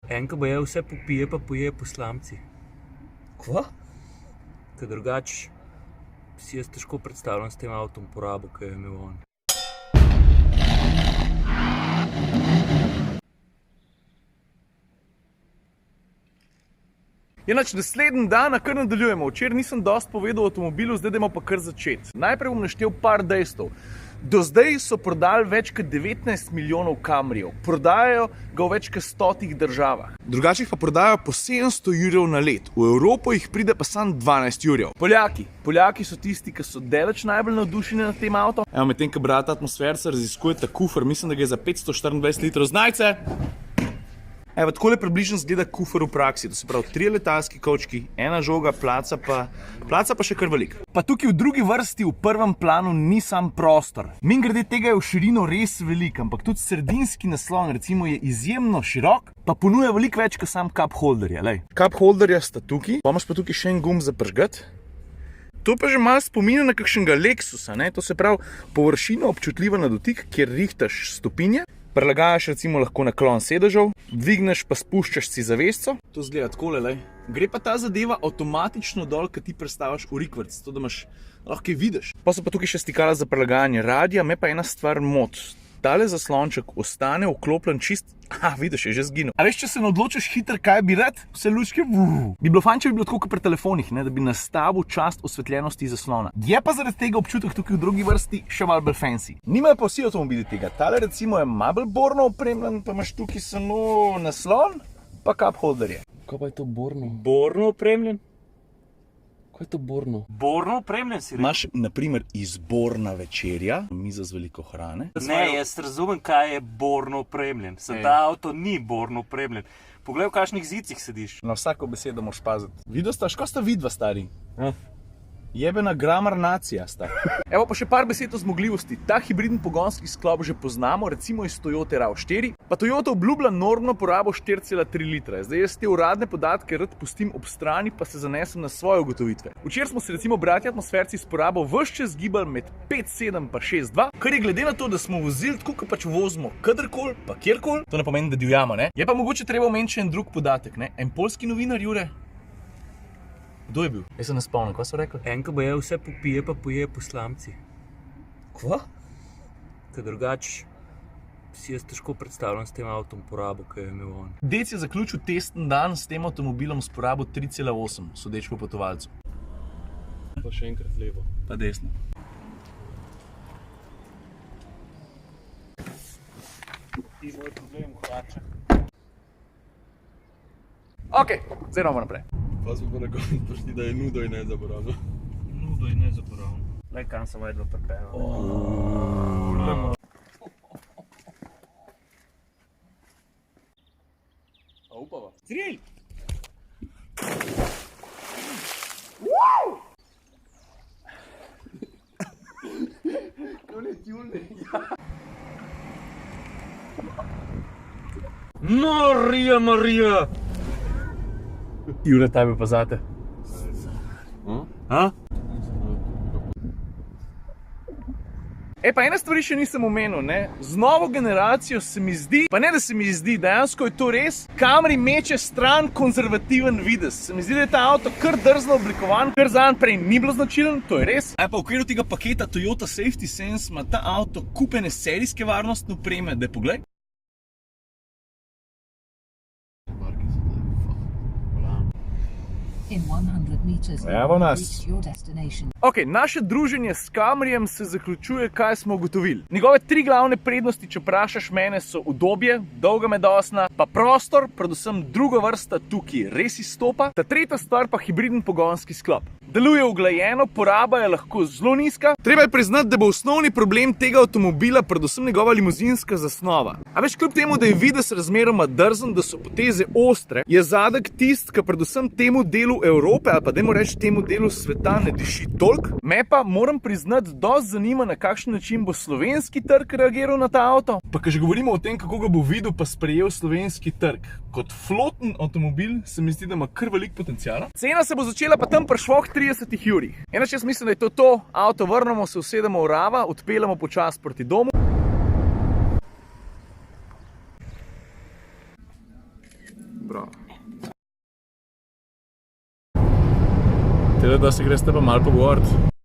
Enka bo je vse popije, pa poje po slamci. Kva? Ker drugače si jaz težko predstavljam s tem avtom porabo, ki je imel on. Inač, naslednji dan, kar nadaljujemo. Včeraj nisem dosti povedal o avtomobilu, zdaj dajmo pa kar začeti. Najprej bom naštel par dejstev. Do zdaj so prodali več kot 19 milijonov Camryjev. Prodajajo ga v več kot 100 državah. Drugačih pa prodajajo po 700 jurjev na let. V Evropo jih pride pa samo 12 jurjev. Poljaki so tisti, ki so daleč najbolj navdušeni nad tem avtom. Evo, medtem ko brat Atmosferca raziskuje ta kufer, mislim, da ga je za 524 litrov. Znajce! Evo, takole približno zgleda kufer v praksi. To se pravi 3 letalski kovčki, 1 žoga, placa pa še kar veliko. Pa tukaj v drugi vrsti v prvem planu ni sam prostor. Mimogrede tega je v širino res veliko, ampak tudi sredinski naslon recimo je izjemno širok, pa ponuja veliko več kot sam cup holderja. Cup holderja sta tukaj, pa imaš pa tukaj še en gumb za prižgat. To pa že malo spominja na kakšnega Lexusa, ne? To se pravi površina občutljiva na dotik, kjer rihtaš stopinje. Prilagajaš recimo lahko naklon sedežev, dvigneš pa spuščaš si zavesco. To zgleda takole, Gre pa ta zadeva avtomatično dol, kad ti prestaviš v rikverc, to da imaš, lahko kaj vidiš. Pa so pa tukaj še stikala za prilagajanje radija, me pa ena stvar mot. Tale zaslonček ostane vklopljen čist... vidiš, je že zginil. A veš, če se ne odločiš hitro, kaj bi rad, vse lučke, bi bilo fajn, če bi bilo tako kot pri telefonih, ne, da bi nastavil čast osvetljenosti zaslona. Je pa zaradi tega občutek tukaj v drugi vrsti še malo bolj fancy. Nimajo pa vsi avtomobili tega. Tale recimo je malo bolj borno opremljen, pa imaš tukaj samo naslon, pa cup holderje. Kaj pa je to borno? Borno opremljen? Kaj je to borno? Borno opremljen si rekel? Imaš, naprimer, izborna večerja, miza z veliko hrane. Ne, jaz razumem, kaj je borno opremljen. Ta avto ni borno opremljen. Poglej, v kakšnih zicih sediš. Na vsako besedo moraš paziti. Videl sta, ško sta vidva, stari? Jebena gramar nacija sta. Evo pa še par besed o zmogljivosti. Ta hibridni pogonski sklop že poznamo, recimo iz Toyota RAV4. Pa Toyota obljublja normno porabo 4,3 litra. Zdaj jaz te uradne podatke rad pustim ob strani, pa se zanesem na svoje ugotovitve. Včeraj smo se recimo bratje Atmosferci s porabo ves čas gibali med 5,7 pa 6,2, kar je glede na to, da smo vozili tako, kot pač vozimo kadarkoli, pa kjerkoli, to ne pomeni, da divjamo, ne? Je pa mogoče treba omeniti še en drug podatek, ne? En poljski novinar, Jure. Kdo je bil? Jaz se ne spomnim, kaj so rekli? Enka bo je vse popije, pa poje po slamci. Kva? Ker drugače si jaz težko predstavljam s tem avtom porabo, ki je imel on. Dec je zaključil testen dan s tem avtomobilom s porabo 3,8, sodeč po potovalcu. Pa še enkrat levo. Pa desno. Ti moj problem, hlače. Ok, zdaj imamo naprej. Pa smo pa nekaj prišli, da je nudo in nezaboravno. Nudo in nezaboravno. Lej, kam sem vedno pripel. A upava? Strelj! Kako ne tjulne? Marija! Jure, taj bi pa zate. Pa ena stvari še nisem omenil, ne? Z novo generacijo se mi zdi, pa ne da se mi zdi, dejansko je to res, Camry meče stran konzervativen videz. Se mi zdi, da je ta avto kar drzno oblikovan, kar zanj prej ni bilo značilen, to je res. Pa v okviru tega paketa Toyota Safety Sense ima ta avto kupene serijske varnostne opreme, da poglej. Evo nas. Ok, naše druženje s Camryjem se zaključuje, kaj smo ugotovili. Njegove 3 glavne prednosti, če vprašaš mene, so udobje, dolga medosna, pa prostor, predvsem druga vrsta tukaj res izstopa. Ta tretja stvar pa hibridni pogonski sklop. Deluje uglajeno, poraba je lahko zelo nizka. Treba je priznati, da bo osnovni problem tega avtomobila predvsem njegova limuzinska zasnova. A veš, kljub temu, da je videz razmeroma drzen, da so poteze ostre, je zadek tist, ki predvsem temu delu Evrope, ali pa dajmo reči temu delu sveta, ne diši toliko. Me pa, moram priznati, dosti zanima, na kakšen način bo slovenski trg reagiral na ta avto. Pa ko že govorimo o tem, kako ga bo videl pa sprejel slovenski trg. Kot floten avtomobil se mi zdi, da ima kar veliko potencijala. Cena se bo začela pa tam pri švoh 30 jurjih. Enač jaz mislim, da je to. Avto vrnemo, se usedemo v Rava, odpeljemo počasi proti domu. prav. Teda, da se greste pa malo pogovoriti.